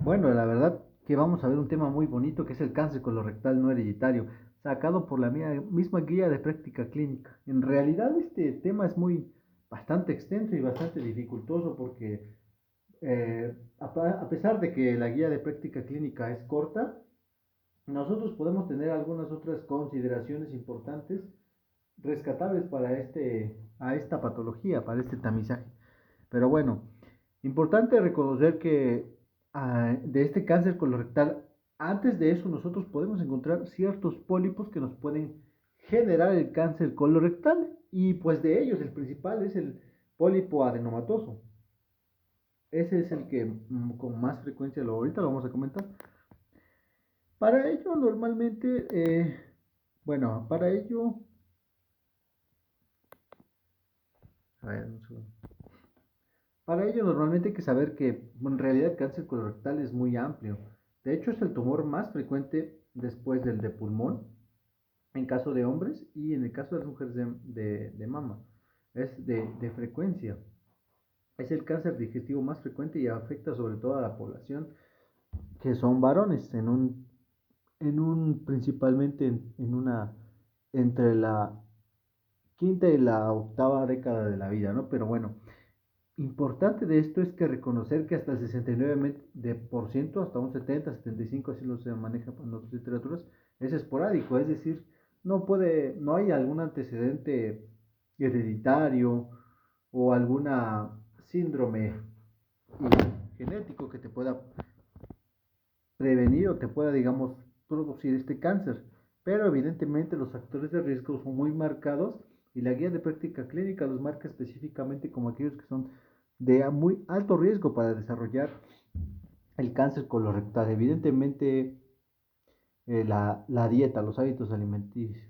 Bueno, la verdad que vamos a ver un tema muy bonito que es el cáncer colorectal no hereditario, sacado por la misma guía de práctica clínica. En realidad este tema es bastante extenso y bastante dificultoso porque a pesar de que la guía de práctica clínica es corta, nosotros podemos tener algunas otras consideraciones importantes rescatables para a esta patología, para este tamizaje. Pero bueno, importante reconocer que de este cáncer colorectal, antes de eso nosotros podemos encontrar ciertos pólipos que nos pueden generar el cáncer colorectal y pues de ellos el principal es el pólipo adenomatoso. Ese es el que con más frecuencia ahorita lo vamos a comentar. Para ello normalmente, bueno, para ello, a ver, un segundo. Para ello, normalmente hay que saber que en realidad el cáncer colorectal es muy amplio. De hecho, es el tumor más frecuente después del de pulmón, en caso de hombres, y en el caso de las mujeres de mama. Es de frecuencia. Es el cáncer digestivo más frecuente y afecta sobre todo a la población que son varones, principalmente en una, entre la quinta y la octava década de la vida, ¿no? Pero bueno, importante de esto es que reconocer que hasta el 69%, hasta un 70-75%, así lo se maneja en otras literaturas, es esporádico, es decir, no hay algún antecedente hereditario o alguna síndrome genético que te pueda prevenir o te pueda, digamos, producir este cáncer. Pero evidentemente los factores de riesgo son muy marcados y la guía de práctica clínica los marca específicamente como aquellos que son de muy alto riesgo para desarrollar el cáncer colorectal. Evidentemente la dieta, los hábitos alimenticios.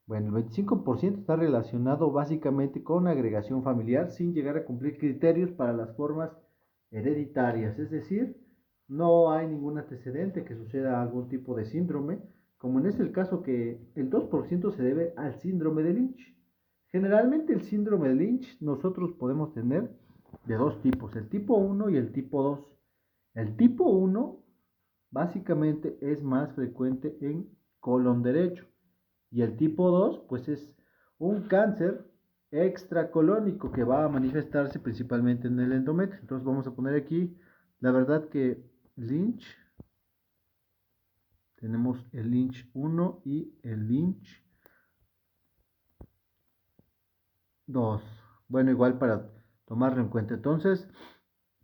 Bueno, el 25% está relacionado básicamente con agregación familiar sin llegar a cumplir criterios para las formas hereditarias, es decir, no hay ningún antecedente que suceda algún tipo de síndrome, como en el caso que el 2% se debe al síndrome de Lynch. Generalmente el síndrome de Lynch nosotros podemos tener de dos tipos, el tipo 1 y el tipo 2. El tipo 1 básicamente es más frecuente en colon derecho y el tipo 2 pues es un cáncer extracolónico que va a manifestarse principalmente en el endometrio. Entonces vamos a poner aquí, la verdad que Lynch, tenemos el Lynch 1 y el Lynch 2. Bueno, igual para tomarlo en cuenta. Entonces,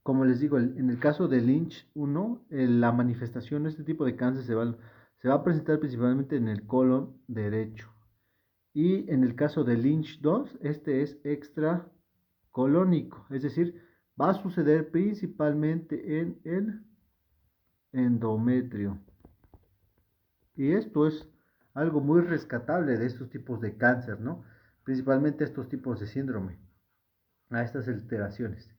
como les digo, en el caso de Lynch 1, la manifestación de este tipo de cáncer se va a presentar principalmente en el colon derecho. Y en el caso de Lynch 2, este es extracolónico, es decir, va a suceder principalmente en el endometrio. Y esto es algo muy rescatable de estos tipos de cáncer, ¿no? Principalmente estos tipos de síndrome, a estas alteraciones.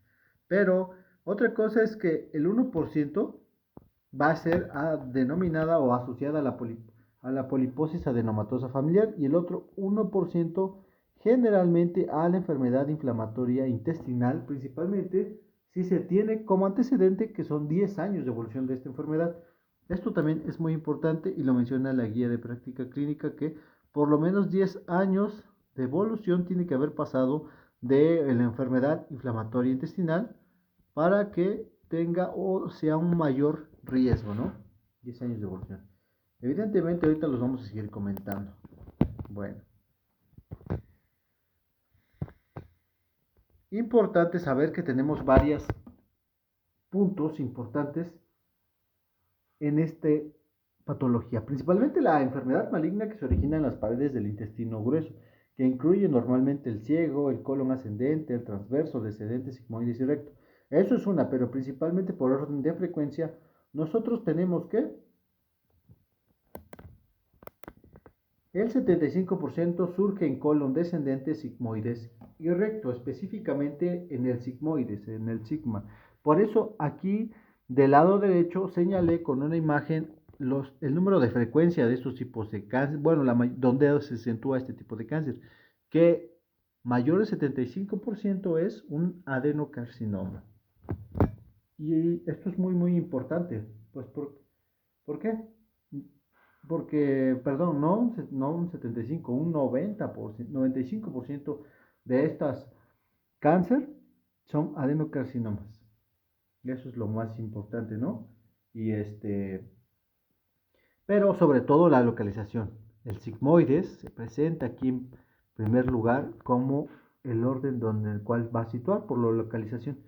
Pero otra cosa es que el 1% va a ser denominada o asociada a la poliposis adenomatosa familiar y el otro 1% generalmente a la enfermedad inflamatoria intestinal, principalmente si se tiene como antecedente que son 10 años de evolución de esta enfermedad. Esto también es muy importante y lo menciona la guía de práctica clínica que por lo menos 10 años de evolución tiene que haber pasado de la enfermedad inflamatoria intestinal para que tenga o sea un mayor riesgo, ¿no? 10 años de evolución. Evidentemente ahorita los vamos a seguir comentando. Bueno, importante saber que tenemos varios puntos importantes en esta patología, principalmente la enfermedad maligna que se origina en las paredes del intestino grueso, que incluye normalmente el ciego, el colon ascendente, el transverso, descendente, sigmoides y recto. Eso es una, pero principalmente por orden de frecuencia, nosotros tenemos que el 75% surge en colon descendente, sigmoides y recto, específicamente en el sigmoides, en el sigma. Por eso aquí del lado derecho señalé con una imagen el número de frecuencia de estos tipos de cáncer, bueno, donde se acentúa este tipo de cáncer, que mayor del 75% es un adenocarcinoma. Y esto es muy, muy importante. Pues, ¿por qué? Porque, perdón, no un 75, un 90%, 95% de estas cáncer son adenocarcinomas. Eso es lo más importante, ¿no? Y pero sobre todo la localización. El sigmoides se presenta aquí en primer lugar como el orden donde el cual va a situar por la localización.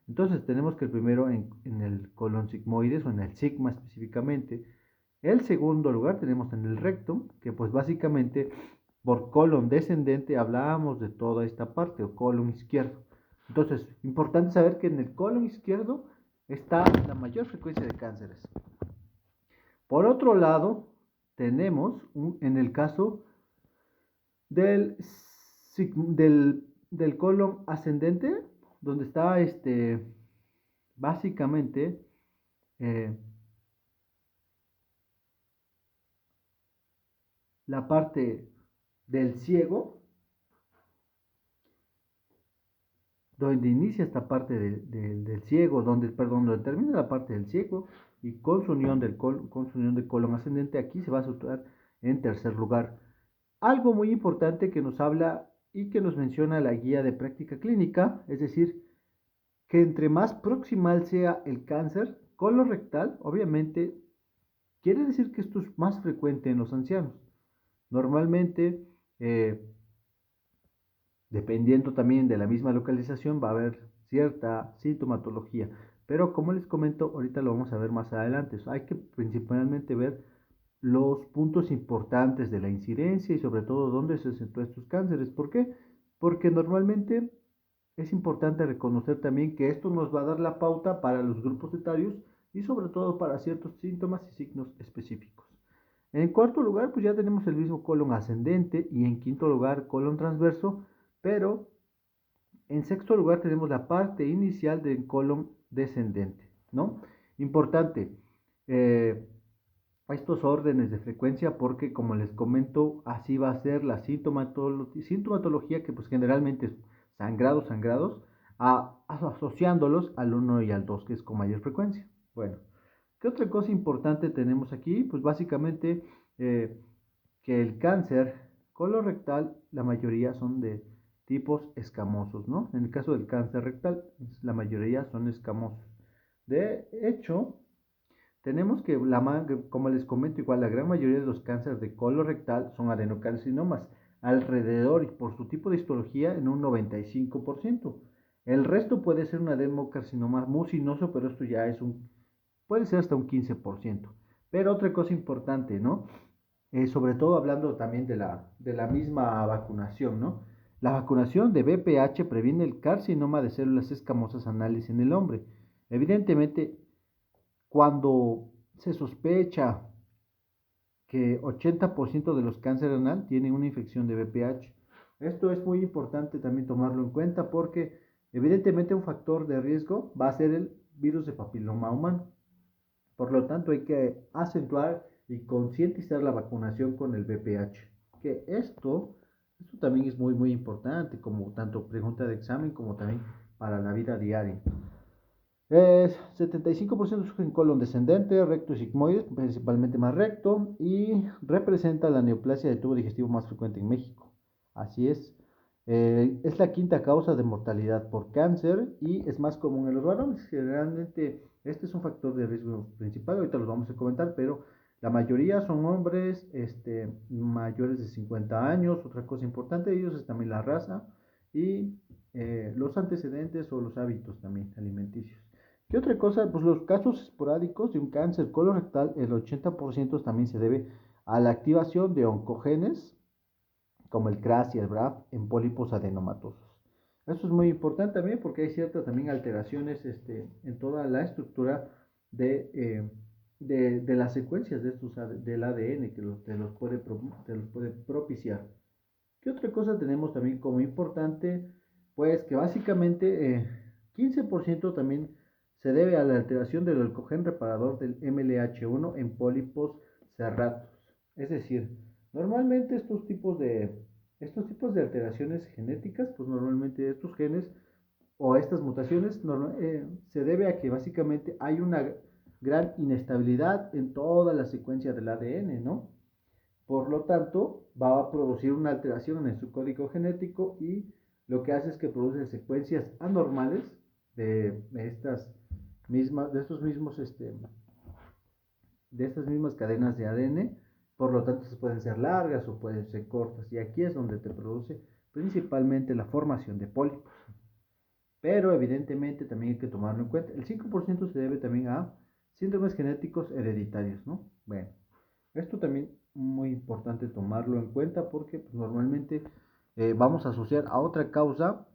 Entonces tenemos que el primero en el colon sigmoides o en el sigma específicamente. El segundo lugar tenemos en el rectum, que pues básicamente por colon descendente hablábamos de toda esta parte o colon izquierdo. Entonces, importante saber que en el colon izquierdo está la mayor frecuencia de cánceres. Por otro lado, tenemos en el caso del, del colon ascendente, donde está básicamente eh, la parte del ciego, donde inicia esta parte del ciego, donde termina la parte del ciego, y con su unión, con su unión de colon ascendente, aquí se va a situar en tercer lugar. Algo muy importante que nos habla y que nos menciona la guía de práctica clínica, es decir, que entre más proximal sea el cáncer colorectal, obviamente quiere decir que esto es más frecuente en los ancianos. Normalmente, eh, dependiendo también de la misma localización, va a haber cierta sintomatología. Pero como les comento, ahorita lo vamos a ver más adelante. Hay que principalmente ver los puntos importantes de la incidencia y sobre todo dónde se centran estos cánceres. ¿Por qué? Porque normalmente es importante reconocer también que esto nos va a dar la pauta para los grupos etarios y sobre todo para ciertos síntomas y signos específicos. En cuarto lugar, pues ya tenemos el mismo colon ascendente y en quinto lugar colon transverso, pero en sexto lugar tenemos la parte inicial del colon descendente, ¿no? Importante, eh, estos órdenes de frecuencia porque como les comento, así va a ser la sintomatología que pues generalmente es sangrados, asociándolos al uno y al 2 que es con mayor frecuencia. Bueno, ¿qué otra cosa importante tenemos aquí? Pues básicamente eh, que el cáncer colorectal, la mayoría son de tipos escamosos, ¿no? En el caso del cáncer rectal, la mayoría son escamosos. De hecho, tenemos que, como les comento, igual la gran mayoría de los cánceres de colorectal son adenocarcinomas, alrededor y por su tipo de histología en un 95%. El resto puede ser un adenocarcinoma mucinoso, pero esto ya puede ser hasta un 15%. Pero otra cosa importante, ¿no? Sobre todo hablando también de la misma vacunación, ¿no? La vacunación de VPH previene el carcinoma de células escamosas anales en el hombre. Evidentemente, cuando se sospecha que 80% de los cánceres anal tienen una infección de VPH. Esto es muy importante también tomarlo en cuenta porque evidentemente un factor de riesgo va a ser el virus de papiloma humano. Por lo tanto, hay que acentuar y concientizar la vacunación con el VPH. Que esto también es muy, muy importante, como tanto pregunta de examen como también para la vida diaria. 75% surge en colon descendente, recto y sigmoides, principalmente más recto, y representa la neoplasia de tubo digestivo más frecuente en México. Así es. Es la quinta causa de mortalidad por cáncer y es más común en los varones. Generalmente este es un factor de riesgo principal, ahorita los vamos a comentar, pero la mayoría son hombres mayores de 50 años. Otra cosa importante de ellos es también la raza y los antecedentes o los hábitos también alimenticios. ¿Qué otra cosa? Pues los casos esporádicos de un cáncer colorectal, el 80% también se debe a la activación de oncogenes, como el CRAS y el BRAF, en pólipos adenomatosos. Esto es muy importante también porque hay ciertas también alteraciones en toda la estructura de las secuencias del ADN que te los puede propiciar. ¿Qué otra cosa tenemos también como importante? Pues que básicamente 15% también se debe a la alteración del alcogen reparador del MLH1 en pólipos cerrados. Es decir, normalmente estos tipos de alteraciones genéticas, pues normalmente estos genes o estas mutaciones se debe a que básicamente hay una gran inestabilidad en toda la secuencia del ADN, ¿no? Por lo tanto, va a producir una alteración en su código genético y lo que hace es que produce secuencias anormales de estas mismas, de estos mismos, de estas mismas cadenas de ADN. Por lo tanto, se pueden ser largas o pueden ser cortas. Y aquí es donde te produce principalmente la formación de pólipos. Pero evidentemente también hay que tomarlo en cuenta. El 5% se debe también a síndromes genéticos hereditarios, ¿no? Bueno, esto también muy importante tomarlo en cuenta porque pues, normalmente vamos a asociar a otra causa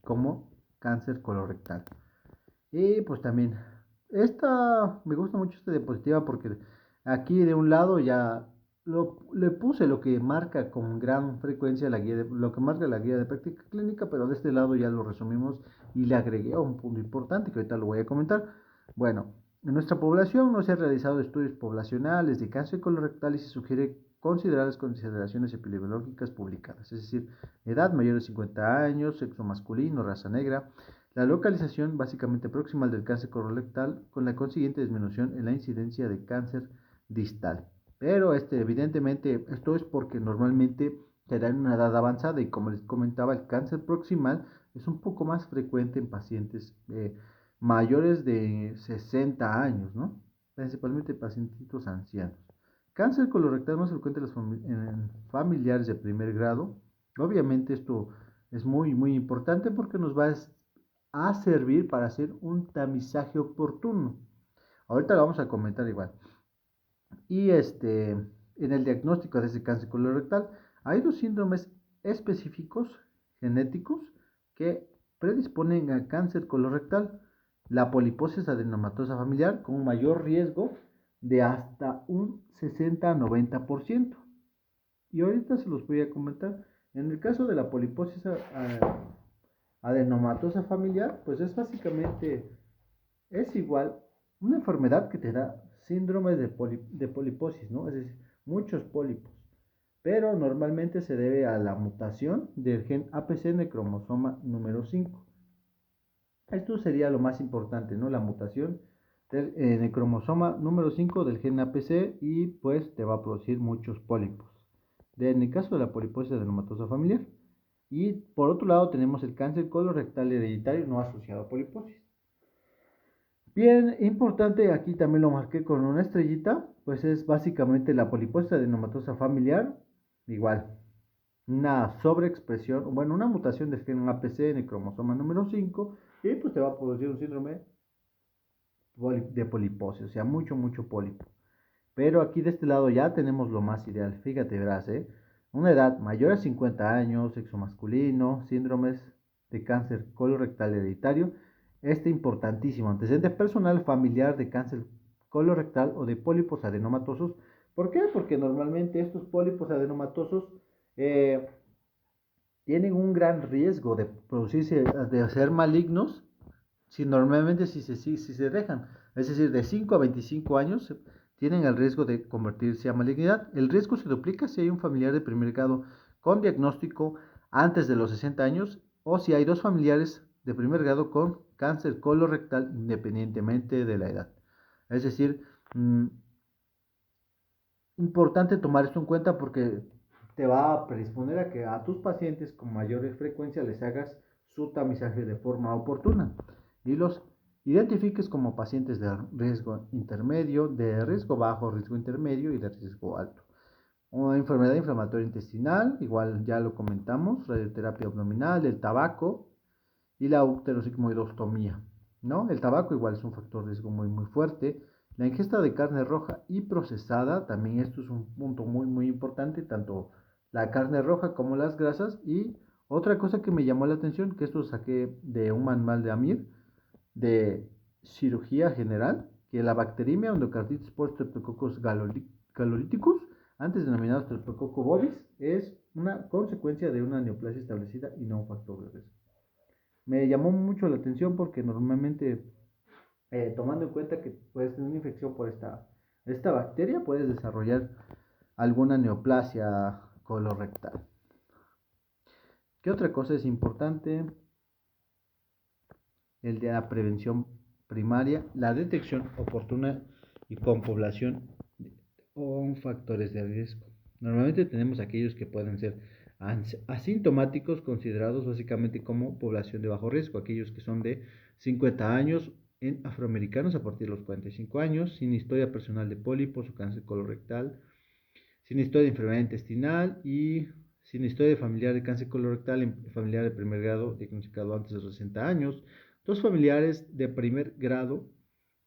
como cáncer colorectal. Y pues también, me gusta mucho esta diapositiva porque aquí de un lado ya le puse lo que marca con gran frecuencia lo que marca la guía de práctica clínica, pero de este lado ya lo resumimos y le agregué un punto importante que ahorita lo voy a comentar. Bueno, en nuestra población no se han realizado estudios poblacionales de cáncer colorectal y se sugiere considerar las consideraciones epidemiológicas publicadas, es decir, edad mayor de 50 años, sexo masculino, raza negra, la localización básicamente proximal del cáncer colorectal con la consiguiente disminución en la incidencia de cáncer distal. Pero evidentemente esto es porque normalmente se da en una edad avanzada y como les comentaba el cáncer proximal es un poco más frecuente en pacientes mayores de 60 años, ¿no? Principalmente pacientitos ancianos. Cáncer colorectal más frecuente en familiares de primer grado. Obviamente esto es muy importante porque nos va a servir para hacer un tamizaje oportuno. Ahorita lo vamos a comentar igual. Y en el diagnóstico de ese cáncer colorectal hay dos síndromes específicos genéticos que predisponen al cáncer colorectal. La poliposis adenomatosa familiar con un mayor riesgo de hasta un 60-90%. Y ahorita se los voy a comentar. En el caso de la poliposis adenomatosa familiar, pues es básicamente, es igual una enfermedad que te da síndrome de poliposis, ¿no? Es decir, muchos pólipos. Pero normalmente se debe a la mutación del gen APC en el cromosoma número 5. Esto sería lo más importante, ¿no? La mutación en el cromosoma número 5 del gen APC y pues te va a producir muchos pólipos. En el caso de la poliposis adenomatosa familiar. Y por otro lado tenemos el cáncer colorectal hereditario no asociado a poliposis. Bien importante, aquí también lo marqué con una estrellita, pues es básicamente la poliposis adenomatosa familiar, igual, una sobreexpresión, bueno, una mutación del gen APC en el cromosoma número 5 y pues te va a producir un síndrome de poliposis, o sea, mucho pólipo. Pero aquí de este lado ya tenemos lo más ideal, fíjate, verás, una edad mayor a 50 años, sexo masculino, síndromes de cáncer colorectal hereditario, importantísimo, antecedente personal familiar de cáncer colorectal o de pólipos adenomatosos. ¿Por qué? Porque normalmente estos pólipos adenomatosos eh, tienen un gran riesgo de producirse, de ser malignos si se dejan. Es decir, de 5 a 25 años tienen el riesgo de convertirse a malignidad. El riesgo se duplica si hay un familiar de primer grado con diagnóstico antes de los 60 años o si hay dos familiares de primer grado con cáncer colorectal independientemente de la edad. Es decir, importante tomar esto en cuenta porque te va a predisponer a que a tus pacientes con mayor frecuencia les hagas su tamizaje de forma oportuna y los identifiques como pacientes de riesgo intermedio, de riesgo bajo, riesgo intermedio y de riesgo alto. Una enfermedad inflamatoria intestinal, igual ya lo comentamos, radioterapia abdominal, el tabaco y la uterosigmoidostomía, ¿no? El tabaco igual es un factor de riesgo muy fuerte. La ingesta de carne roja y procesada, también esto es un punto muy importante, tanto la carne roja como las grasas. Y otra cosa que me llamó la atención, que esto saqué de un manual de AMIR, de cirugía general, que la bacteriemia endocarditis por Streptococcus galoryticus, antes denominado Streptococcus bovis, es una consecuencia de una neoplasia establecida y no un factor de riesgo. Me llamó mucho la atención porque normalmente, tomando en cuenta que puedes tener una infección por esta bacteria, puedes desarrollar alguna neoplasia colorectal. ¿Qué otra cosa es importante? El de la prevención primaria, la detección oportuna y con población con factores de riesgo. Normalmente tenemos aquellos que pueden ser asintomáticos, considerados básicamente como población de bajo riesgo, aquellos que son de 50 años en afroamericanos a partir de los 45 años, sin historia personal de pólipos o cáncer colorectal, sin historia de enfermedad intestinal y sin historia familiar de cáncer colorectal en familiar de primer grado diagnosticado antes de los 60 años, dos familiares de primer grado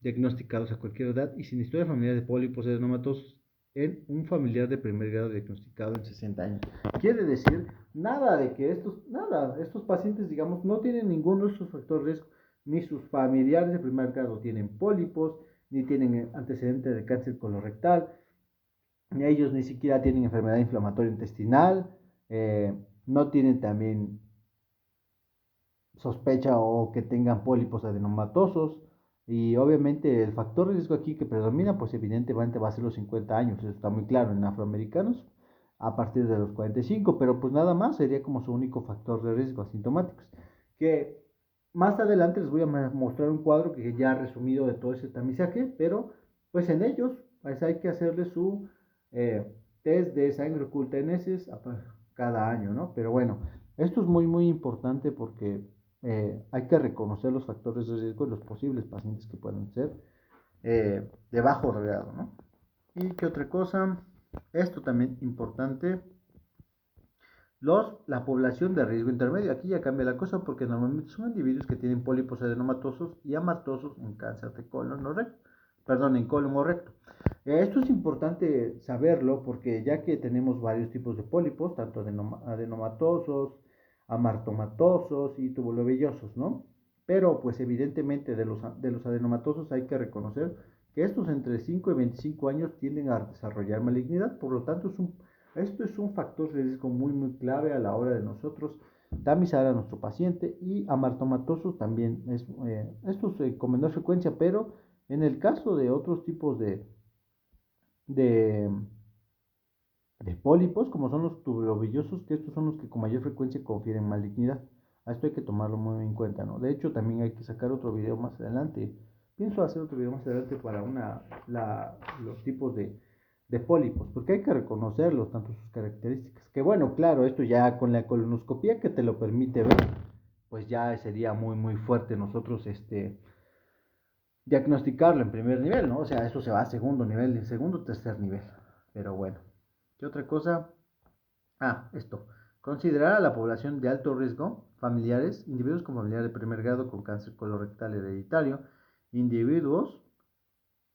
diagnosticados a cualquier edad y sin historia familiar de pólipos adenomatosos en un familiar de primer grado diagnosticado en 60 años. Quiere decir, estos pacientes, digamos, no tienen ninguno de estos factores de riesgo, ni sus familiares de primer grado tienen pólipos, ni tienen antecedentes de cáncer colorectal, ellos ni siquiera tienen enfermedad inflamatoria intestinal, no tienen también sospecha o que tengan pólipos adenomatosos. Y obviamente el factor de riesgo aquí que predomina, pues evidentemente va a ser los 50 años, eso está muy claro en afroamericanos, a partir de los 45, pero pues nada más sería como su único factor de riesgo asintomáticos. Que más adelante les voy a mostrar un cuadro que ya ha resumido de todo ese tamizaje, pero pues en ellos pues hay que hacerle su eh, test de sangre oculta en heces cada año, ¿no? Pero bueno, esto es muy importante porque hay que reconocer los factores de riesgo de los posibles pacientes que pueden ser de bajo grado, ¿no? Y qué otra cosa, esto también importante, la población de riesgo intermedio. Aquí ya cambia la cosa porque normalmente son individuos que tienen pólipos adenomatosos y amatosos en cáncer de colon o recto, perdón, en colon o recto. Esto es importante saberlo porque ya que tenemos varios tipos de pólipos, tanto adenomatosos, amartomatosos y tubulovellosos, ¿no? Pero pues evidentemente de los adenomatosos hay que reconocer que estos entre 5 y 25 años tienden a desarrollar malignidad, por lo tanto esto es un factor de riesgo muy clave a la hora de nosotros tamizar a nuestro paciente. Y amartomatosos también, esto es con menor frecuencia, pero en el caso de otros tipos de, de pólipos, como son los tubulovillosos, que estos son los que con mayor frecuencia confieren malignidad. A esto hay que tomarlo muy en cuenta, ¿no? De hecho, también hay que sacar otro video más adelante. Pienso hacer otro video más adelante para los tipos de pólipos, porque hay que reconocerlos, tanto sus características. Que bueno, claro, esto ya con la colonoscopia que te lo permite ver, pues ya sería muy fuerte nosotros diagnosticarlo en primer nivel, ¿no? O sea, eso se va a segundo nivel, en segundo, tercer nivel. Pero bueno, ¿qué otra cosa? Esto. Considerar a la población de alto riesgo, familiares, individuos con familiar de primer grado con cáncer colorectal hereditario, individuos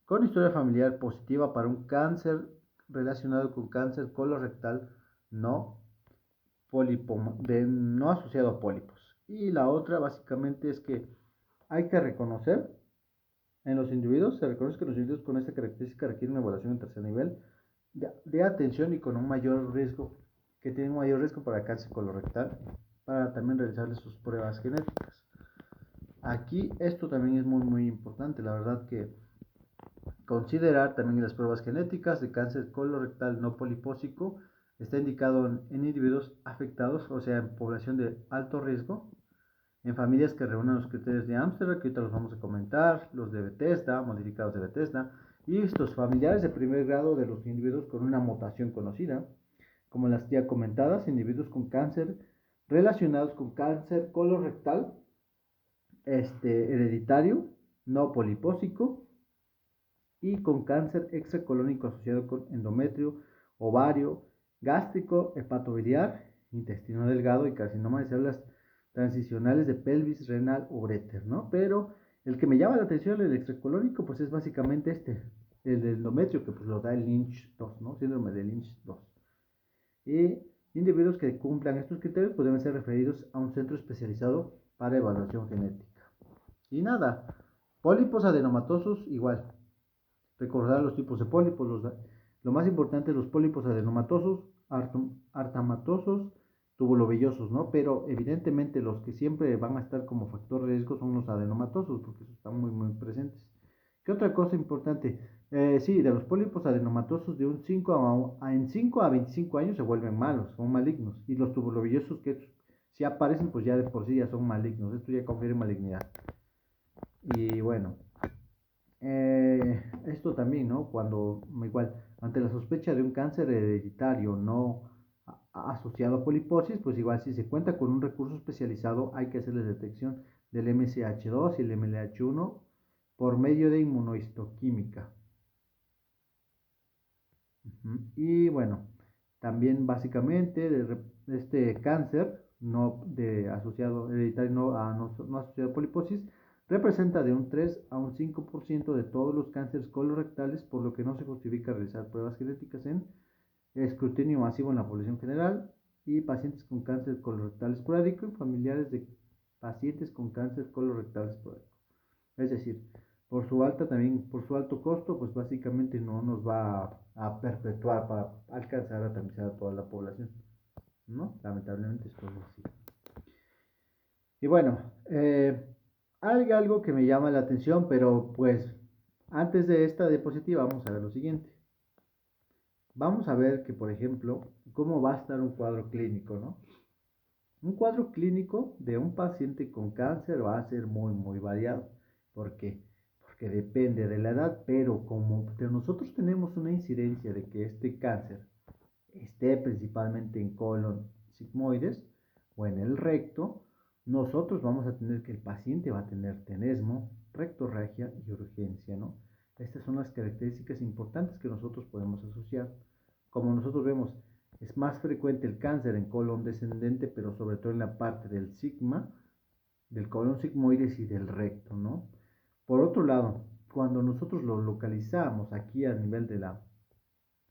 con historia familiar positiva para un cáncer relacionado con cáncer colorectal no, no asociado a pólipos. Y la otra básicamente es que hay que reconocer se reconoce que los individuos con esta característica requieren una evaluación en tercer nivel de atención y con un mayor riesgo, que tienen un mayor riesgo para cáncer colorectal, para también realizarles sus pruebas genéticas. Aquí esto también es muy importante, la verdad que considerar también las pruebas genéticas de cáncer colorectal no polipósico está indicado en individuos afectados, o sea, en población de alto riesgo, en familias que reúnen los criterios de Amsterdam, que ahorita los vamos a comentar, los de Bethesda, modificados de Bethesda, y estos familiares de primer grado de los individuos con una mutación conocida, como las ya comentadas, individuos con cáncer relacionados con cáncer colorectal hereditario, no polipósico, y con cáncer extracolónico asociado con endometrio, ovario, gástrico, hepatobiliar, intestino delgado y carcinoma de células transicionales de pelvis, renal o uréter, ¿no? Pero el que me llama la atención, el extracolónico, pues es básicamente el del endometrio, que pues lo da el Lynch 2, ¿no? Síndrome de Lynch 2. Y individuos que cumplan estos criterios pues deben ser referidos a un centro especializado para evaluación genética. Y nada, pólipos adenomatosos igual. Recordar los tipos de pólipos, lo más importante, los pólipos adenomatosos, artamatosos, tubulovellosos, ¿no? Pero evidentemente los que siempre van a estar como factor de riesgo son los adenomatosos, porque están muy presentes. ¿Qué otra cosa importante? Sí, de los pólipos adenomatosos de un 5 a 25 años se vuelven malos, son malignos. Y los tubulovellosos que Si aparecen, pues ya de por sí ya son malignos. Esto ya confiere malignidad. Y bueno, esto también, ¿no? Cuando, igual, ante la sospecha de un cáncer hereditario no asociado a poliposis, pues igual si se cuenta con un recurso especializado, hay que hacerle detección del MCH2 y el MLH1 por medio de inmunohistoquímica. Y bueno, también básicamente de este cáncer no de asociado hereditario no asociado a poliposis representa de un 3 a un 5% de todos los cánceres colorectales, por lo que no se justifica realizar pruebas genéticas en escrutinio masivo en la población general y pacientes con cáncer colorectal esporádico y familiares de pacientes con cáncer colorectal esporádico. Es decir, por su alto costo, pues básicamente no nos va a perpetuar para alcanzar a tamizar a toda la población, ¿no? Lamentablemente esto es así. Y bueno, hay algo que me llama la atención, pero pues antes de esta diapositiva vamos a ver lo siguiente. Vamos a ver que, por ejemplo, cómo va a estar un cuadro clínico, ¿no? Un cuadro clínico de un paciente con cáncer va a ser muy variado. ¿Por qué? Porque depende de la edad, pero como nosotros tenemos una incidencia de que este cáncer esté principalmente en colon sigmoides o en el recto, nosotros vamos a tener que el paciente va a tener tenesmo, rectorragia y urgencia, ¿no? Estas son las características importantes que nosotros podemos asociar. Como nosotros vemos, es más frecuente el cáncer en colon descendente, pero sobre todo en la parte del sigma, del colon sigmoides y del recto, ¿no? Por otro lado, cuando nosotros lo localizamos aquí a nivel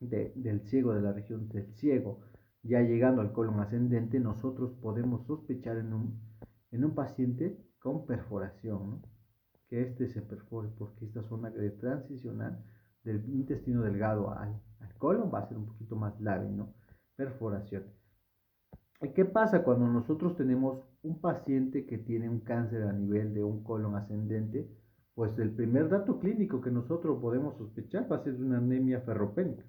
del ciego, de la región del ciego, ya llegando al colon ascendente, nosotros podemos sospechar en un paciente con perforación, ¿no? Que este se perfore, porque esta zona de transicional del intestino delgado al colon va a ser un poquito más lábil, ¿no? Perforación. ¿Y qué pasa cuando nosotros tenemos un paciente que tiene un cáncer a nivel de un colon ascendente? Pues el primer dato clínico que nosotros podemos sospechar va a ser una anemia ferropénica.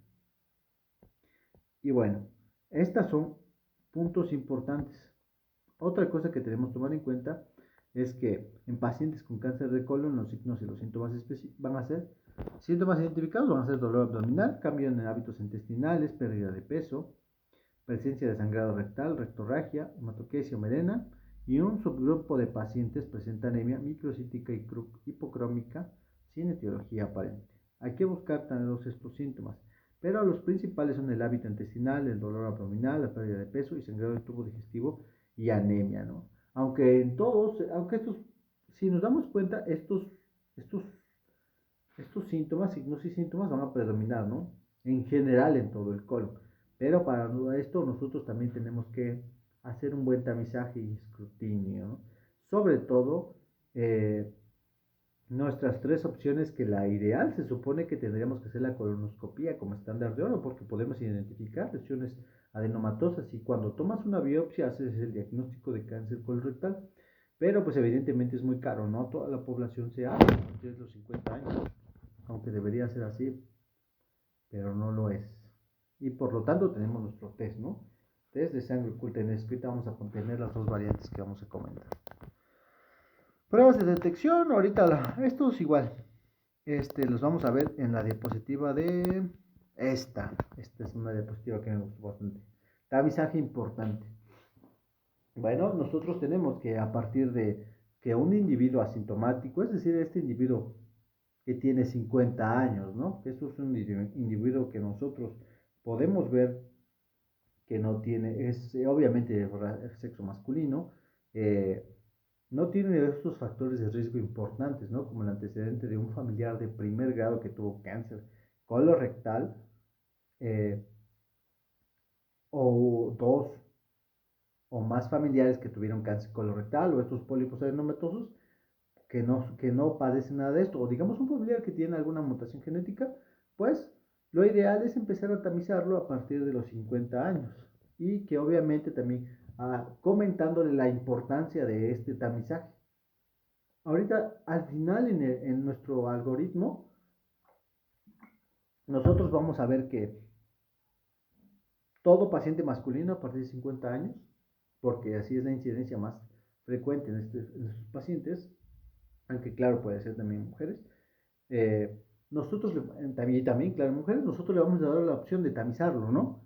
Y bueno, estas son puntos importantes. Otra cosa que tenemos que tomar en cuenta es que en pacientes con cáncer de colon los signos y los síntomas van a ser síntomas identificados, van a ser dolor abdominal, cambio en hábitos intestinales, pérdida de peso, presencia de sangrado rectal, rectorragia, hematoquesia o melena, y un subgrupo de pacientes presenta anemia microcítica y hipocrómica sin etiología aparente. Hay que buscar todos estos síntomas, pero los principales son el hábito intestinal, el dolor abdominal, la pérdida de peso y sangrado del tubo digestivo y anemia, ¿no? Aunque en todos, aunque estos, si nos damos cuenta, estos, estos síntomas, signos y síntomas van a predominar, ¿no? En general en todo el colon. Pero para esto nosotros también tenemos que hacer un buen tamizaje y escrutinio, ¿no? Sobre todo, nuestras tres opciones, que la ideal se supone que tendríamos que hacer la colonoscopía como estándar de oro, porque podemos identificar lesiones adenomatosas y cuando tomas una biopsia haces el diagnóstico de cáncer colorectal. Pero pues evidentemente es muy caro, ¿no? Toda la población se hace antes de los 50 años, aunque debería ser así, pero no lo es. Y por lo tanto tenemos nuestro test, ¿no? Test de sangre oculta en escrita, vamos a contener las dos variantes que vamos a comentar. Pruebas de detección, ahorita estos igual, los vamos a ver en la diapositiva de esta. Esta es una diapositiva que me gustó bastante. Tamizaje importante. Bueno, nosotros tenemos que a partir de que un individuo asintomático, es decir, este individuo que tiene 50 años, ¿no? Esto es un individuo que nosotros podemos ver que no tiene, es obviamente sexo masculino, no tiene estos factores de riesgo importantes, ¿no? Como el antecedente de un familiar de primer grado que tuvo cáncer colorectal, eh, o dos o más familiares que tuvieron cáncer colorectal o estos pólipos adenomatosos que no padecen nada de esto, o digamos un familiar que tiene alguna mutación genética, pues lo ideal es empezar a tamizarlo a partir de los 50 años y que obviamente también comentándole la importancia de este tamizaje. Ahorita al final en nuestro algoritmo nosotros vamos a ver que todo paciente masculino a partir de 50 años porque así es la incidencia más frecuente en estos pacientes, aunque claro, puede ser también mujeres. Eh, nosotros, también, claro, mujeres, nosotros le vamos a dar la opción de tamizarlo, ¿no?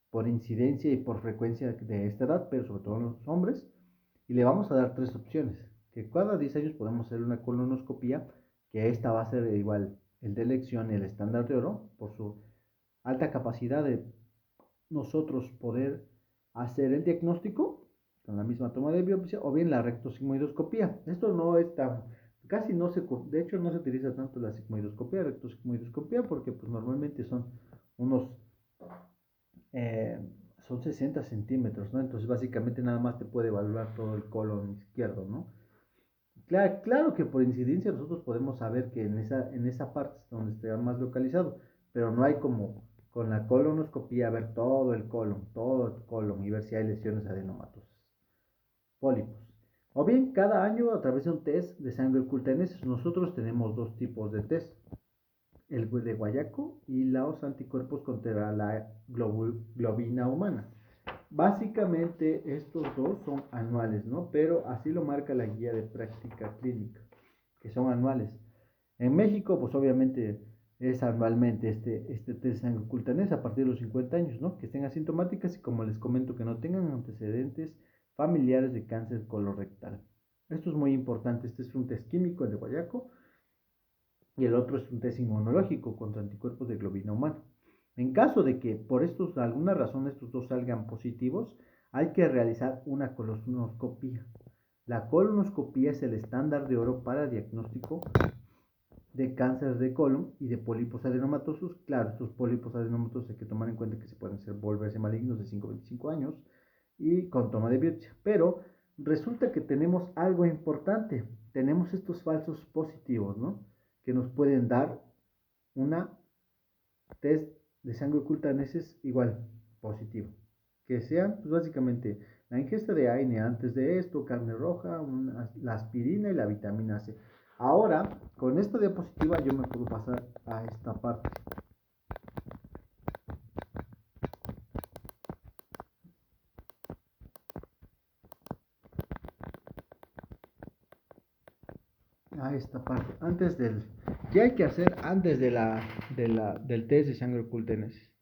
Por incidencia y por frecuencia de esta edad, pero sobre todo en los hombres, y le vamos a dar tres opciones, que cada 10 años podemos hacer una colonoscopia, que esta va a ser igual el de elección, el estándar de oro, por su alta capacidad de nosotros poder hacer el diagnóstico con la misma toma de biopsia o bien la rectosigmoidoscopía. Esto no es tan, casi no se, de hecho no se utiliza tanto la sigmoidoscopía, rectosigmoidoscopía, porque pues normalmente son unos, eh, son 60 centímetros, ¿no? Entonces básicamente nada más te puede evaluar todo el colon izquierdo, ¿no? Claro, claro que por incidencia nosotros podemos saber que en esa parte es donde esté más localizado, pero no hay como con la colonoscopía ver todo el colon y ver si hay lesiones adenomatosis, pólipos. O bien cada año a través de un test de sangre oculta en heces. Nosotros tenemos dos tipos de test, el de guayaco y los anticuerpos contra la globina humana. Básicamente estos dos son anuales, ¿no? Pero así lo marca la guía de práctica clínica, que son anuales. En México, pues obviamente es anualmente este test de sangre oculta a partir de los 50 años, ¿no? Que estén asintomáticas y como les comento que no tengan antecedentes familiares de cáncer colorectal. Esto es muy importante, este es un test químico, el de guayaco, y el otro es un test inmunológico contra anticuerpos de globina humana. En caso de que por alguna razón estos dos salgan positivos, hay que realizar una colonoscopia. La colonoscopia es el estándar de oro para diagnóstico de cáncer de colon y de pólipos adenomatosos. Claro, estos pólipos adenomatosos hay que tomar en cuenta que se pueden volverse malignos de 5 a 25 años y con toma de biopsia. Pero resulta que tenemos algo importante. Tenemos estos falsos positivos, ¿no? Que nos pueden dar una test de sangre oculta en heces igual positivo. Que sean, pues básicamente, la ingesta de AINE antes de esto, carne roja, la aspirina y la vitamina C. Ahora, con esta diapositiva yo me puedo pasar a esta parte. A esta parte. ¿Qué hay que hacer antes del test de sangre oculta en heces?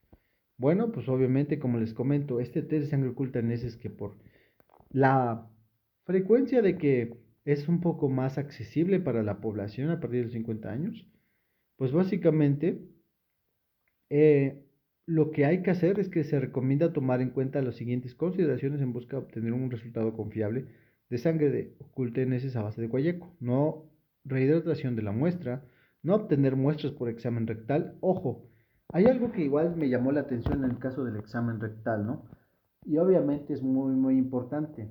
Bueno, pues obviamente, como les comento, este test de sangre oculta en heces que por la frecuencia de que es un poco más accesible para la población a partir de los 50 años, pues básicamente eh, lo que hay que hacer es que se recomienda tomar en cuenta las siguientes consideraciones en busca de obtener un resultado confiable de sangre oculta en heces a base de guayeco. No rehidratación de la muestra, no obtener muestras por examen rectal. Ojo, hay algo que igual me llamó la atención en el caso del examen rectal, ¿no? Y obviamente es muy, muy importante.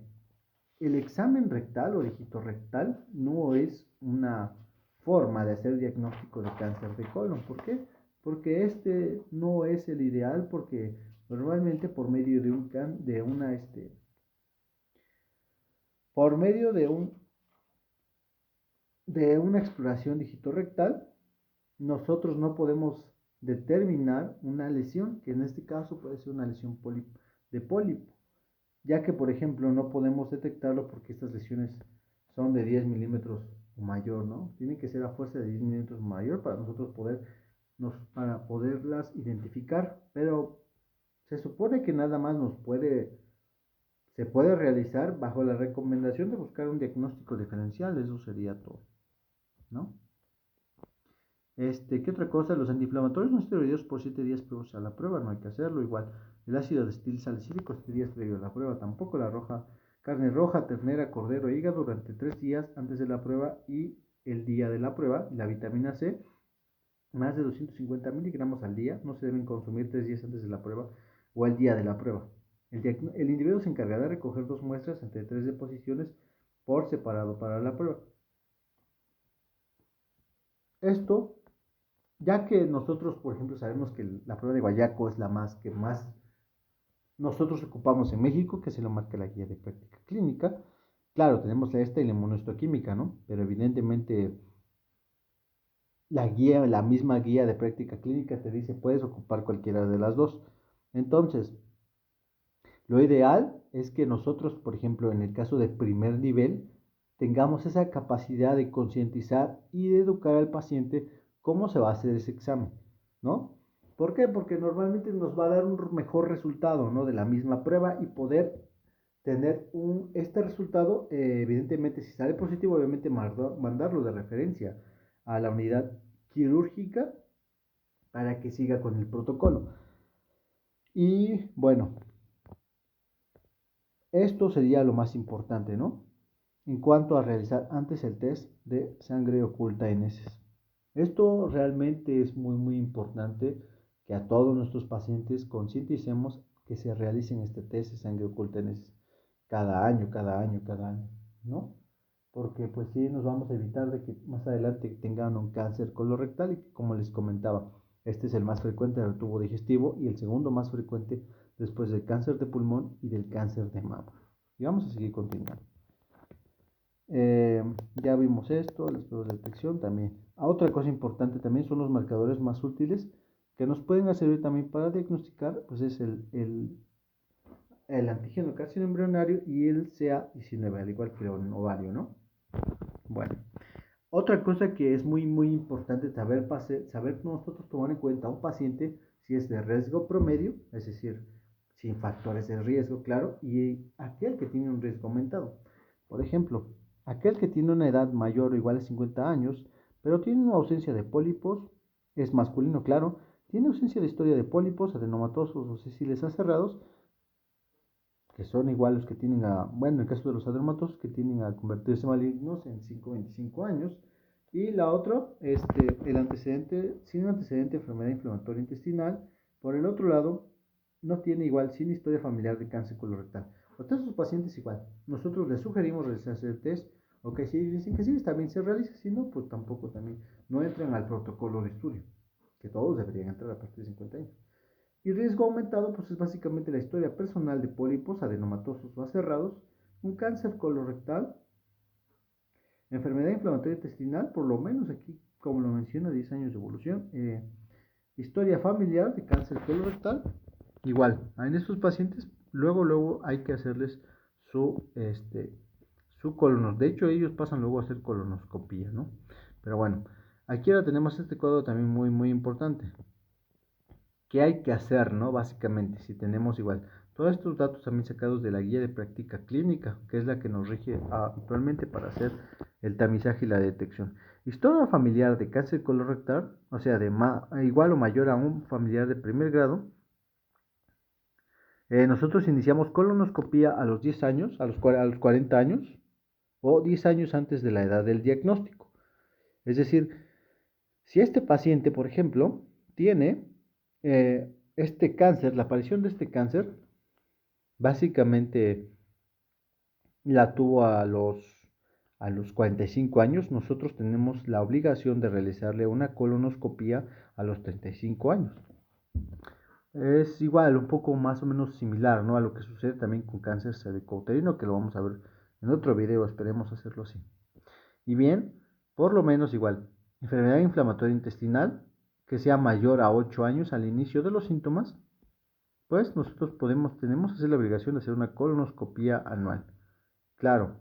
El examen rectal o dígito rectal no es una forma de hacer diagnóstico de cáncer de colon. ¿Por qué? Porque este no es el ideal, porque normalmente por medio por medio de una exploración dígito rectal, nosotros no podemos determinar una lesión, que en este caso puede ser una lesión de pólipo, ya que por ejemplo no podemos detectarlo porque estas lesiones son de 10 milímetros o mayor, ¿no? Tiene que ser a fuerza de 10 milímetros mayor para nosotros para poderlas identificar, pero se supone que nada más se puede realizar bajo la recomendación de buscar un diagnóstico diferencial, eso sería todo, ¿no? ¿Qué otra cosa? Los antiinflamatorios no esteroideos por 7 días previos a la prueba, no hay que hacerlo. Igual, el ácido destil salicílico 7 días previo a la prueba, tampoco la carne roja, ternera, cordero, hígado durante 3 días antes de la prueba y el día de la prueba. Y la vitamina C, más de 250 miligramos al día, no se deben consumir 3 días antes de la prueba o el día de la prueba. El individuo se encargará de recoger 2 muestras entre 3 deposiciones por separado para la prueba. Esto ya que nosotros, por ejemplo, sabemos que la prueba de guayaco es la que más nosotros ocupamos en México, que se lo marca la guía de práctica clínica. Claro, tenemos esta y la inmunohistoquímica, ¿no? Pero evidentemente la misma guía de práctica clínica te dice puedes ocupar cualquiera de las dos. Entonces, Lo ideal es que nosotros, por ejemplo, en el caso de primer nivel, tengamos esa capacidad de concientizar y de educar al paciente cómo se va a hacer ese examen, ¿no? ¿Por qué? Porque normalmente nos va a dar un mejor resultado, ¿no? De la misma prueba y poder tener este resultado, evidentemente, si sale positivo, obviamente mandarlo de referencia a la unidad quirúrgica para que siga con el protocolo. Y bueno, esto sería lo más importante, ¿no? En cuanto a realizar antes el test de sangre oculta en heces. Esto realmente es muy importante que a todos nuestros pacientes concienticemos que se realicen este test de sangre oculta en heces cada año, ¿no? Porque pues sí nos vamos a evitar de que más adelante tengan un cáncer colorectal y como les comentaba, este es el más frecuente del tubo digestivo y el segundo más frecuente después del cáncer de pulmón y del cáncer de mama. Y vamos a seguir continuando. Ya vimos esto, las pruebas de detección también. Otra cosa importante también son los marcadores más útiles que nos pueden servir también para diagnosticar, pues es el antígeno carcinoembrionario y el CA19, al igual que el ovario, ¿no? Bueno, otra cosa que es muy importante saber nosotros tomar en cuenta a un paciente si es de riesgo promedio, es decir, sin factores de riesgo, claro, y aquel que tiene un riesgo aumentado. Por ejemplo, aquel que tiene una edad mayor o igual a 50 años, pero tiene una ausencia de pólipos, es masculino, claro, tiene ausencia de historia de pólipos, adenomatosos o sesiles aserrados, que son igual los que tienen bueno, en el caso de los adenomatosos, que tienen a convertirse malignos en 5 a 25 años. Y la otra, el antecedente, sin antecedente de enfermedad inflamatoria intestinal. Por el otro lado, no tiene igual, sin historia familiar de cáncer colorectal. A todos sus pacientes igual. Nosotros les sugerimos realizarse el test, o que si dicen que sí, también se realiza, si no, pues tampoco también. No entran al protocolo de estudio, que todos deberían entrar a partir de 50 años. Y riesgo aumentado, pues es básicamente la historia personal de pólipos adenomatosos o aserrados, un cáncer colorectal, enfermedad inflamatoria intestinal, por lo menos aquí, como lo menciona, 10 años de evolución, historia familiar de cáncer colorectal, igual, en estos pacientes, luego hay que hacerles su colonoscopia. De hecho, ellos pasan luego a hacer colonoscopía, ¿no? Pero bueno, aquí ahora tenemos este cuadro también muy importante. ¿Qué hay que hacer, no? Básicamente, si tenemos igual todos estos datos también sacados de la guía de práctica clínica, que es la que nos rige actualmente para hacer el tamizaje y la detección. Historia familiar de cáncer colorectal, o sea, de igual o mayor a un familiar de primer grado. Nosotros iniciamos colonoscopía a los 10 años, a los 40 años, o 10 años antes de la edad del diagnóstico. Es decir, si este paciente, por ejemplo, tiene este cáncer, la aparición de este cáncer, básicamente la tuvo a los 45 años, nosotros tenemos la obligación de realizarle una colonoscopía a los 35 años. Es igual, un poco más o menos similar, ¿no? A lo que sucede también con cáncer cervicouterino, que lo vamos a ver en otro video, esperemos hacerlo así. Y bien, por lo menos igual, enfermedad inflamatoria intestinal, que sea mayor a 8 años al inicio de los síntomas, pues nosotros tenemos que hacer la obligación de hacer una colonoscopía anual. Claro,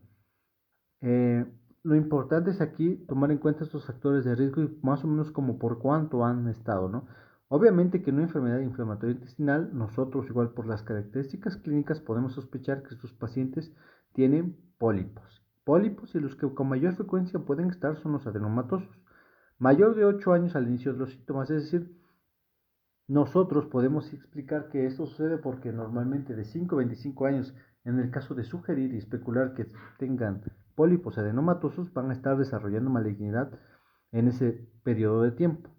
lo importante es aquí tomar en cuenta estos factores de riesgo y más o menos como por cuánto han estado, ¿no? Obviamente que en una enfermedad inflamatoria intestinal, nosotros igual por las características clínicas podemos sospechar que estos pacientes tienen pólipos. Pólipos y los que con mayor frecuencia pueden estar son los adenomatosos. Mayor de 8 años al inicio de los síntomas, es decir, nosotros podemos explicar que esto sucede porque normalmente de 5 a 25 años, en el caso de sugerir y especular que tengan pólipos adenomatosos, van a estar desarrollando malignidad en ese periodo de tiempo.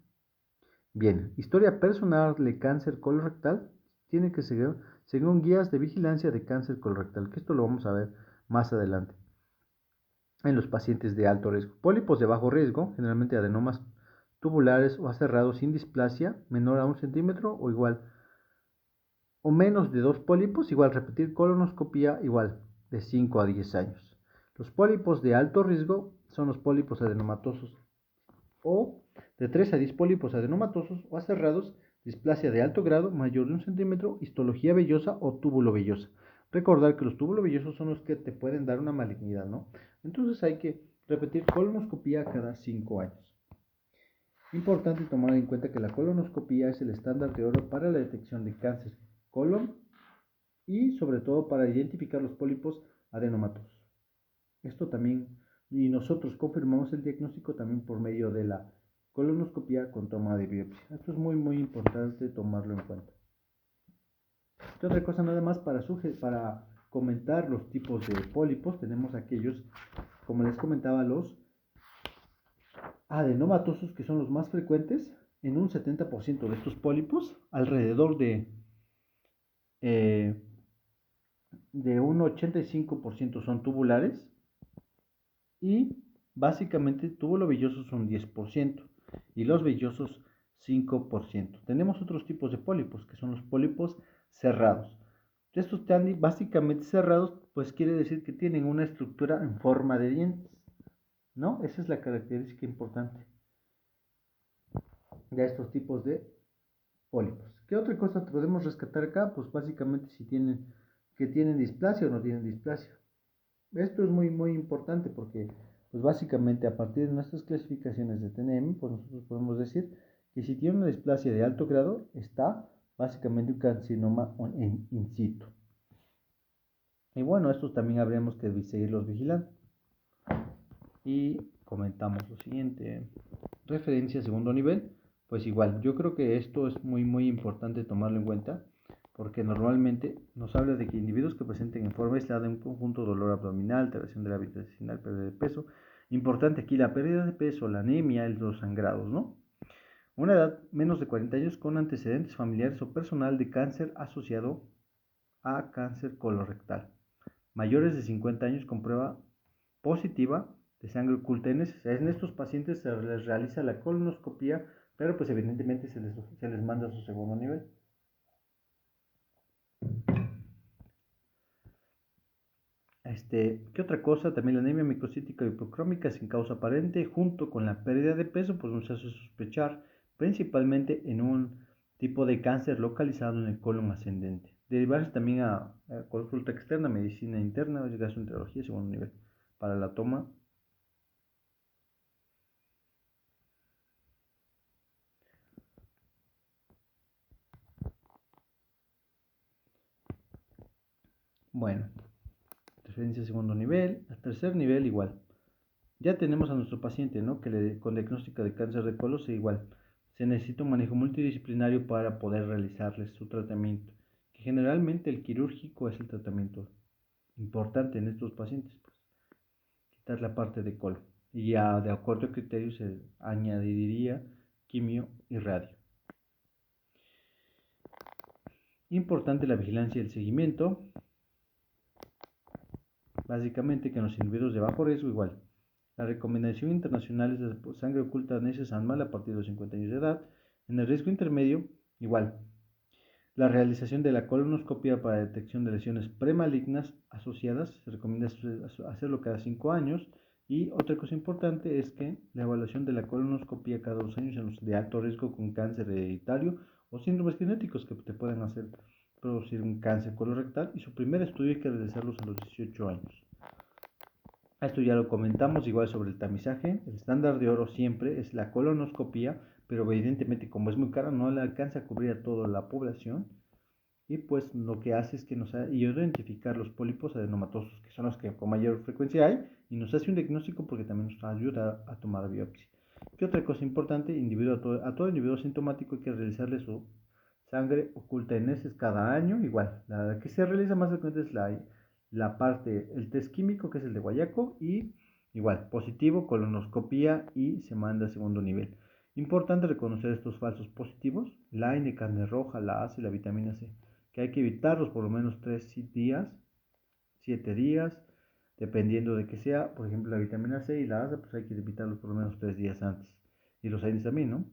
Bien, historia personal de cáncer colorectal tiene que seguir según guías de vigilancia de cáncer colorectal, que esto lo vamos a ver más adelante. En los pacientes de alto riesgo, pólipos de bajo riesgo, generalmente adenomas tubulares o aserrados sin displasia, menor a 1 centímetro o igual, o menos de 2 pólipos, igual repetir colonoscopía igual de 5 a 10 años. Los pólipos de alto riesgo son los pólipos adenomatosos o de 3 a 10 pólipos adenomatosos o aserrados displasia de alto grado, mayor de 1 centímetro, histología vellosa o túbulo vellosa. Recordar que los túbulos vellosos son los que te pueden dar una malignidad, ¿no? Entonces hay que repetir colonoscopía cada 5 años. Importante tomar en cuenta que la colonoscopía es el estándar de oro para la detección de cáncer colon y sobre todo para identificar los pólipos adenomatosos. Esto también, y nosotros confirmamos el diagnóstico también por medio de la colonoscopía con toma de biopsia. Esto es muy importante tomarlo en cuenta. Y otra cosa nada más para comentar los tipos de pólipos, tenemos aquellos, como les comentaba, los adenomatosos, que son los más frecuentes. En un 70% de estos pólipos, alrededor eh, de un 85% son tubulares y básicamente túbulo velloso son 10% y los vellosos 5%. Tenemos otros tipos de pólipos, que son los pólipos cerrados. Estos están básicamente cerrados, pues quiere decir que tienen una estructura en forma de dientes, ¿no? Esa es la característica importante de estos tipos de pólipos. ¿Qué otra cosa podemos rescatar acá? Pues básicamente si tienen displasia o no tienen displasia. Esto es muy importante porque pues básicamente a partir de nuestras clasificaciones de TNM, pues nosotros podemos decir que si tiene una displasia de alto grado, está básicamente un carcinoma in situ. Y bueno, estos también habríamos que seguirlos vigilando. Y comentamos lo siguiente. Referencia segundo nivel. Pues igual, yo creo que esto es muy importante tomarlo en cuenta, porque normalmente nos habla de que individuos que presenten en forma aislada un conjunto de dolor abdominal, alteración de la vida intestinal, pérdida de peso. Importante aquí la pérdida de peso, la anemia, los sangrados, ¿no? Una edad menos de 40 años con antecedentes familiares o personal de cáncer asociado a cáncer colorectal. Mayores de 50 años con prueba positiva de sangre oculta en heces. En estos pacientes se les realiza la colonoscopia, pero pues evidentemente se les manda a su segundo nivel. ¿Qué otra cosa? También la anemia microcítica hipocrómica sin causa aparente, junto con la pérdida de peso, pues nos hace sospechar principalmente en un tipo de cáncer localizado en el colon ascendente. Derivarse también a consulta externa, medicina interna, gastroenterología, segundo nivel, para la toma. Bueno, referencia segundo nivel, al tercer nivel igual. Ya tenemos a nuestro paciente, ¿no? Con diagnóstico de cáncer de colon, igual. Se necesita un manejo multidisciplinario para poder realizarles su tratamiento, que generalmente el quirúrgico es el tratamiento importante en estos pacientes, pues, quitar la parte de colon. Y ya de acuerdo a criterios se añadiría quimio y radio. Importante la vigilancia y el seguimiento. Básicamente que en los individuos de bajo riesgo igual. La recomendación internacional es de sangre oculta neces anual a partir de los 50 años de edad. En el riesgo intermedio, igual. La realización de la colonoscopia para detección de lesiones premalignas asociadas, se recomienda hacerlo cada 5 años. Y otra cosa importante es que la evaluación de la colonoscopia cada 2 años en los de alto riesgo con cáncer hereditario o síndromes genéticos que te pueden hacer producir un cáncer colorectal, y su primer estudio hay que realizarlos a los 18 años. Esto ya lo comentamos, igual sobre el tamizaje. El estándar de oro siempre es la colonoscopia, pero evidentemente como es muy cara no le alcanza a cubrir a toda la población, y pues lo que hace es que nos ayuda a identificar los pólipos adenomatosos, que son los que con mayor frecuencia hay, y nos hace un diagnóstico porque también nos ayuda a tomar biopsia. ¿Qué otra cosa importante? A todo individuo sintomático hay que realizarle su sangre oculta en heces cada año, igual. La que se realiza más frecuente es la parte, el test químico, que es el de Guayaco, y igual, positivo, colonoscopía, y se manda a segundo nivel. Importante reconocer estos falsos positivos, la N, carne roja, la ACE y la vitamina C, que hay que evitarlos por lo menos 3 días, 7 días, dependiendo de que sea. Por ejemplo, la vitamina C y la ACE, pues hay que evitarlos por lo menos 3 días antes. Y los AINES también, ¿no?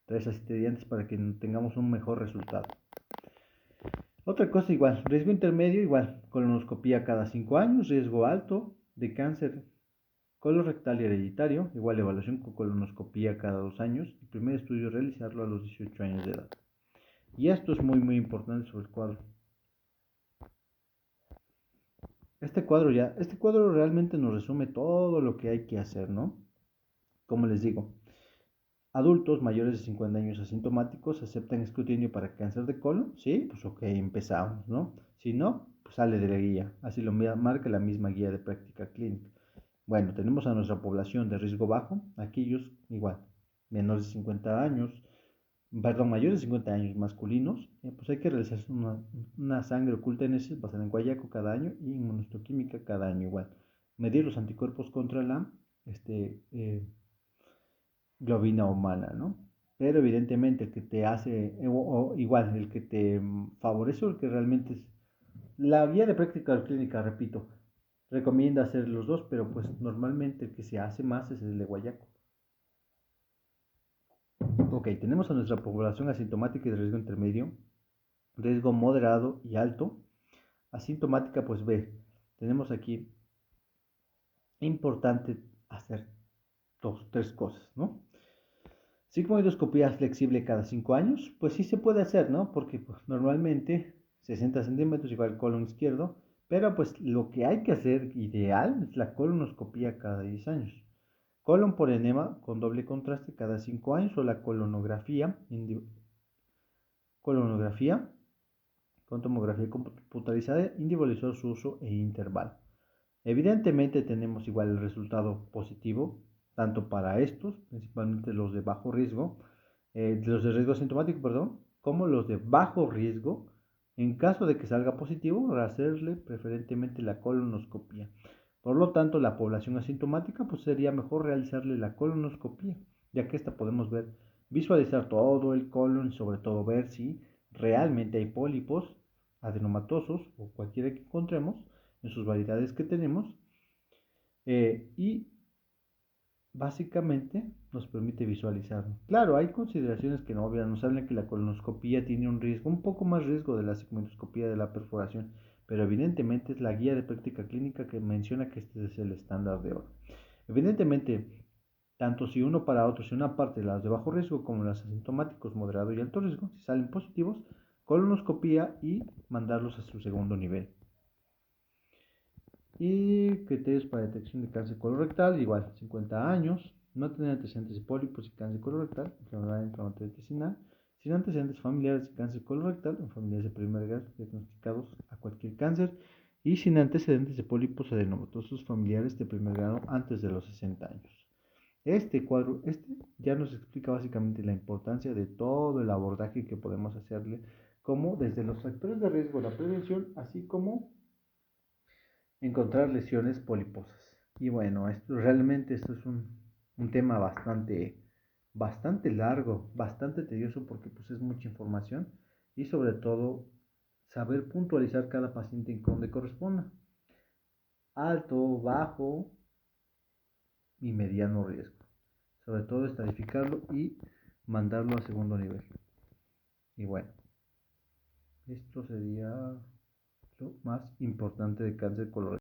3 a 7 días antes para que tengamos un mejor resultado. Otra cosa igual, riesgo intermedio igual, colonoscopía cada 5 años, riesgo alto de cáncer Colorectal y hereditario, igual evaluación con colonoscopía cada 2 años. El primer estudio realizarlo a los 18 años de edad. Y esto es muy importante sobre el cuadro. Este cuadro realmente nos resume todo lo que hay que hacer, ¿no? Como les digo, adultos mayores de 50 años asintomáticos aceptan escrutinio para cáncer de colon, ¿sí? Pues ok, empezamos, ¿no? Si no, pues sale de la guía, así lo marca la misma guía de práctica clínica. Bueno, tenemos a nuestra población de riesgo bajo, aquellos igual, menores de 50 años, perdón, mayores de 50 años masculinos, pues hay que realizar una sangre oculta en ese basada en guayaco cada año y inmunohistoquímica cada año igual. Medir los anticuerpos contra la globina humana, ¿no? Pero evidentemente el que te hace, o igual, el que te favorece o el que realmente es la guía de práctica clínica, repito, recomienda hacer los dos, pero pues normalmente el que se hace más es el de guayaco. Ok, tenemos a nuestra población asintomática y de riesgo intermedio, riesgo moderado y alto. Asintomática, pues B, tenemos aquí importante hacer tres cosas, ¿no? Sigmoidoscopía flexible cada 5 años, pues sí se puede hacer, ¿no? Porque pues, normalmente 60 centímetros igual al colon izquierdo, pero pues lo que hay que hacer ideal es la colonoscopía cada 10 años. Colon por enema con doble contraste cada 5 años o la colonografía con tomografía computarizada individualizó su uso e intervalo. Evidentemente tenemos igual el resultado positivo, tanto para estos, principalmente los de bajo riesgo, los de riesgo asintomático, perdón, como los de bajo riesgo, en caso de que salga positivo, hacerle preferentemente la colonoscopia. Por lo tanto, la población asintomática, pues sería mejor realizarle la colonoscopia, ya que esta podemos ver, visualizar todo el colon y sobre todo ver si realmente hay pólipos adenomatosos o cualquiera que encontremos en sus variedades que tenemos y básicamente nos permite visualizarlo. Claro, hay consideraciones que no obvian, nos hablan que la colonoscopía tiene un riesgo, un poco más riesgo de la sigmoidoscopía de la perforación, pero evidentemente es la guía de práctica clínica que menciona que este es el estándar de oro. Evidentemente, tanto si uno para otro, si una parte de las de bajo riesgo como las asintomáticos, moderado y alto riesgo, si salen positivos, colonoscopía y mandarlos a su segundo nivel. Y criterios para detección de cáncer colorectal, igual, 50 años, no tener antecedentes de pólipos y cáncer colorectal, enfermedad inflamatoria intestinal, sin antecedentes familiares de cáncer colorectal, en familiares de primer grado diagnosticados a cualquier cáncer, y sin antecedentes de pólipos adenomatosos familiares de primer grado antes de los 60 años. Este cuadro, ya nos explica básicamente la importancia de todo el abordaje que podemos hacerle, como desde los factores de riesgo, la prevención, así como encontrar lesiones poliposas. Y bueno, esto es un tema bastante largo, bastante tedioso porque pues es mucha información y sobre todo saber puntualizar cada paciente en donde corresponda. Alto, bajo y mediano riesgo. Sobre todo estadificarlo y mandarlo a segundo nivel. Y bueno, esto sería lo más importante de cáncer colorectal.